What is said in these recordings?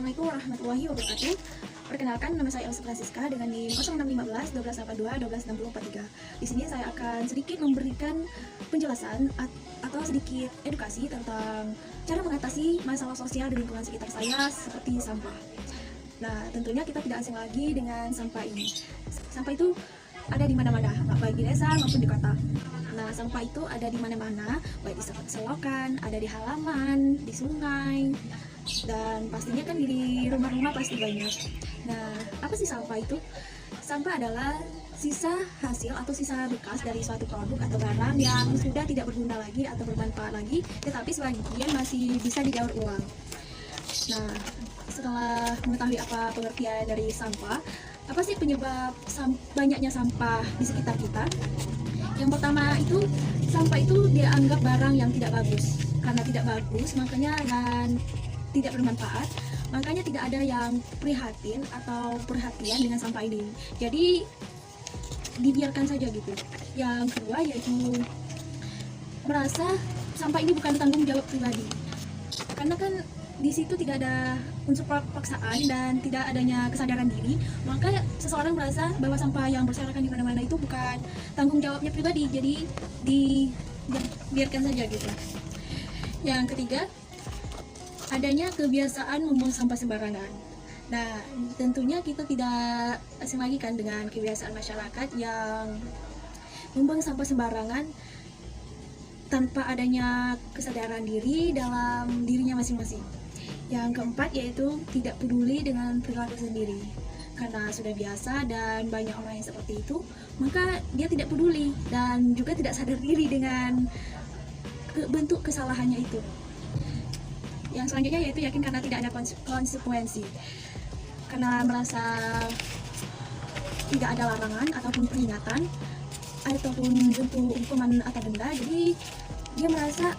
Assalamualaikum warahmatullahi wabarakatuh. Perkenalkan, nama saya Elsa Francisca dengan NIM 0615 1282 126043. Di sini saya akan sedikit memberikan penjelasan atau sedikit edukasi tentang cara mengatasi masalah sosial di lingkungan sekitar saya seperti sampah. Nah, tentunya kita tidak asing lagi dengan sampah ini. Sampah itu ada di mana-mana, baik di desa maupun di kota. Nah, sampah itu ada di mana-mana, baik di selokan, ada di halaman, di sungai, dan pastinya kan di rumah-rumah pasti banyak. Nah, apa sih sampah itu? Sampah adalah sisa hasil atau sisa bekas dari suatu produk atau barang yang sudah tidak berguna lagi atau bermanfaat lagi, tetapi sebagian masih bisa didaur ulang. Nah, setelah mengetahui apa pengertian dari sampah, apa sih penyebab banyaknya sampah di sekitar kita? Yang pertama itu, sampah itu dianggap barang yang tidak bagus. Karena tidak bagus, makanya dan tidak bermanfaat, makanya tidak ada yang prihatin atau perhatian dengan sampah ini. Jadi dibiarkan saja gitu. Yang kedua yaitu merasa sampah ini bukan tanggung jawab pribadi. Karena kan di situ tidak ada unsur paksaan dan tidak adanya kesadaran diri, maka seseorang merasa bahwa sampah yang berserakan di mana-mana itu bukan tanggung jawabnya pribadi, jadi dibiarkan saja gitu. Yang ketiga, adanya kebiasaan membuang sampah sembarangan. Nah, tentunya kita tidak asing lagi kan dengan kebiasaan masyarakat yang membuang sampah sembarangan tanpa adanya kesadaran diri dalam dirinya masing-masing. Yang keempat yaitu tidak peduli dengan perilaku sendiri. Karena sudah biasa dan banyak orang yang seperti itu, maka dia tidak peduli dan juga tidak sadar diri dengan bentuk kesalahannya itu. Yang selanjutnya yaitu yakin karena tidak ada konsekuensi. Karena merasa tidak ada larangan ataupun peringatan ataupun bentuk hukuman atau denda, jadi dia merasa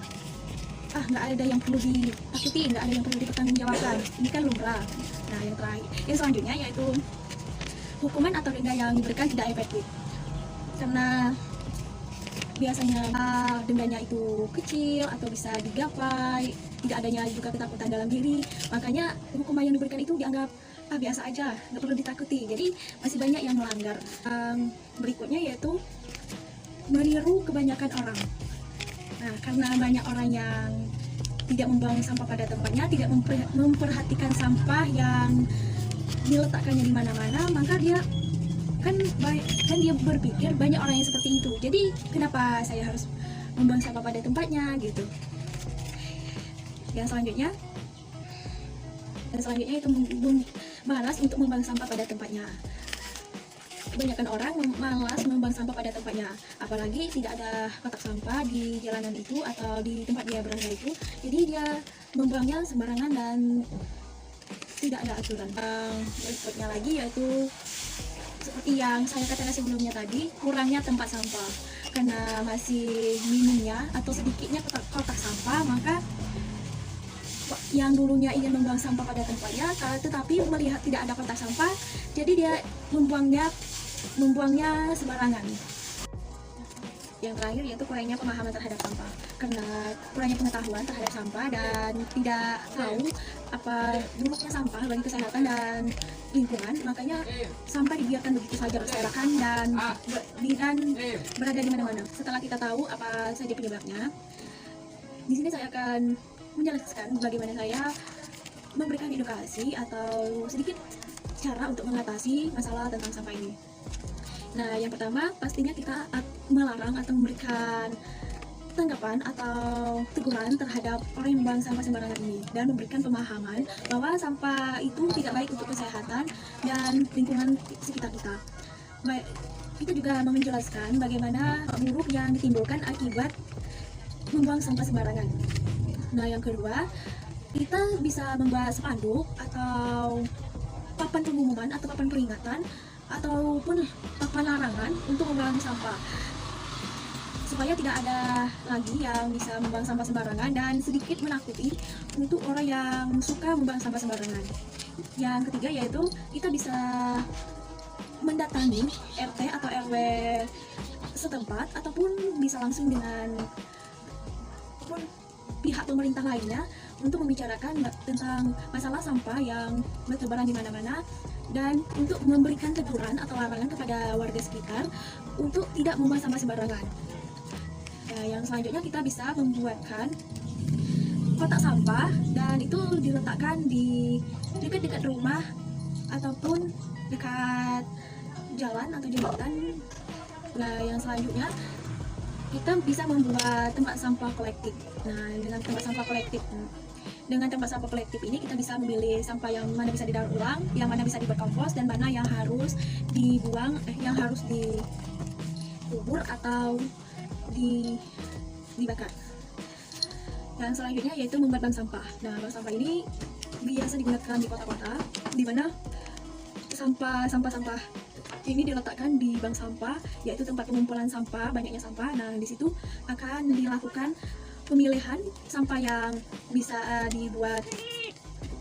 nggak ada yang perlu ditakuti, nggak ada yang perlu dipertanggungjawabkan, ini kan lumrah. Nah, yang terakhir, yang selanjutnya yaitu hukuman atau denda yang diberikan tidak efektif. Karena biasanya dendanya itu kecil atau bisa digapai, tidak adanya juga ketakutan dalam diri, makanya hukuman yang diberikan itu dianggap biasa aja, nggak perlu ditakuti. Jadi masih banyak yang melanggar. Berikutnya yaitu meniru kebanyakan orang. Nah, karena banyak orang yang tidak membuang sampah pada tempatnya, tidak memperhatikan sampah yang diletakkannya di mana-mana, maka dia kan dia berpikir banyak orang yang seperti itu. Jadi kenapa saya harus membuang sampah pada tempatnya gitu. Yang selanjutnya itu malas untuk membuang sampah pada tempatnya. Kebanyakan orang malas membuang sampah pada tempatnya, apalagi tidak ada kotak sampah di jalanan itu atau di tempat dia berada itu. Jadi dia membuangnya sembarangan dan tidak ada aturan. Berikutnya lagi yaitu seperti yang saya katakan sebelumnya tadi, kurangnya tempat sampah. Karena masih minimnya atau sedikitnya kotak sampah, maka yang dulunya ingin membuang sampah pada tempatnya, tetapi melihat tidak ada kotak sampah, jadi dia membuangnya sembarangan. Yang terakhir yaitu kurangnya pemahaman terhadap sampah. Karena kurangnya pengetahuan terhadap sampah dan tidak tahu apa buruknya sampah bagi kesehatan dan lingkungan, makanya sampah dibiarkan begitu saja berserakan dan berada di mana-mana. Setelah kita tahu apa saja penyebabnya, di sini saya akan menjelaskan bagaimana saya memberikan edukasi atau sedikit cara untuk mengatasi masalah tentang sampah ini. Nah, yang pertama pastinya kita melarang atau memberikan tanggapan atau teguran terhadap orang yang membuang sampah sembarangan ini dan memberikan pemahaman bahwa sampah itu tidak baik untuk kesehatan dan lingkungan sekitar kita. Kita juga menjelaskan bagaimana buruk yang ditimbulkan akibat membuang sampah sembarangan. Nah, yang kedua, kita bisa membuat spanduk atau papan pengumuman atau papan peringatan ataupun papan larangan untuk membuang sampah, supaya tidak ada lagi yang bisa membuang sampah sembarangan dan sedikit menakuti untuk orang yang suka membuang sampah sembarangan. Yang ketiga yaitu kita bisa mendatangi RT atau RW setempat ataupun bisa langsung dengan pihak pemerintah lainnya untuk membicarakan tentang masalah sampah yang bertebaran di mana-mana, dan untuk memberikan teguran atau larangan kepada warga sekitar untuk tidak membuang sampah sembarangan. Yang selanjutnya kita bisa membuatkan kotak sampah, dan itu diletakkan di dekat-dekat rumah ataupun dekat jalan atau jembatan. Nah, yang selanjutnya kita bisa membuat tempat sampah kolektif. Nah, dengan tempat sampah kolektif ini kita bisa memilih sampah yang mana bisa didaur ulang, yang mana bisa diberkompos, dan mana yang harus dibuang, yang harus dikubur atau dibakar. Yang selanjutnya yaitu membuat bank sampah. Nah, bank sampah ini biasa digunakan di kota-kota, di mana sampah ini diletakkan di bank sampah, yaitu tempat pengumpulan sampah, banyaknya sampah. Nah, di situ akan dilakukan pemilihan sampah yang bisa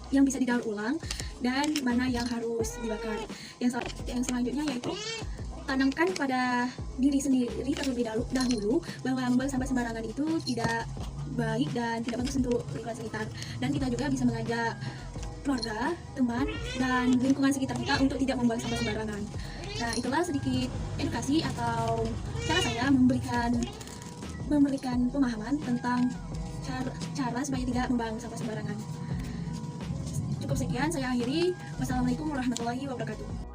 yang bisa didaur ulang, dan mana yang harus dibakar. Yang selanjutnya yaitu tanamkan pada diri sendiri terlebih dahulu bahwa membuang sampah sembarangan itu tidak baik dan tidak bagus untuk lingkungan sekitar. Dan kita juga bisa mengajak keluarga, teman, dan lingkungan sekitar kita untuk tidak membuang sampah sembarangan. Nah, itulah sedikit edukasi atau cara saya memberikan pemahaman tentang cara supaya tidak membuang sampah sembarangan. Cukup sekian, saya akhiri. Wassalamualaikum warahmatullahi wabarakatuh.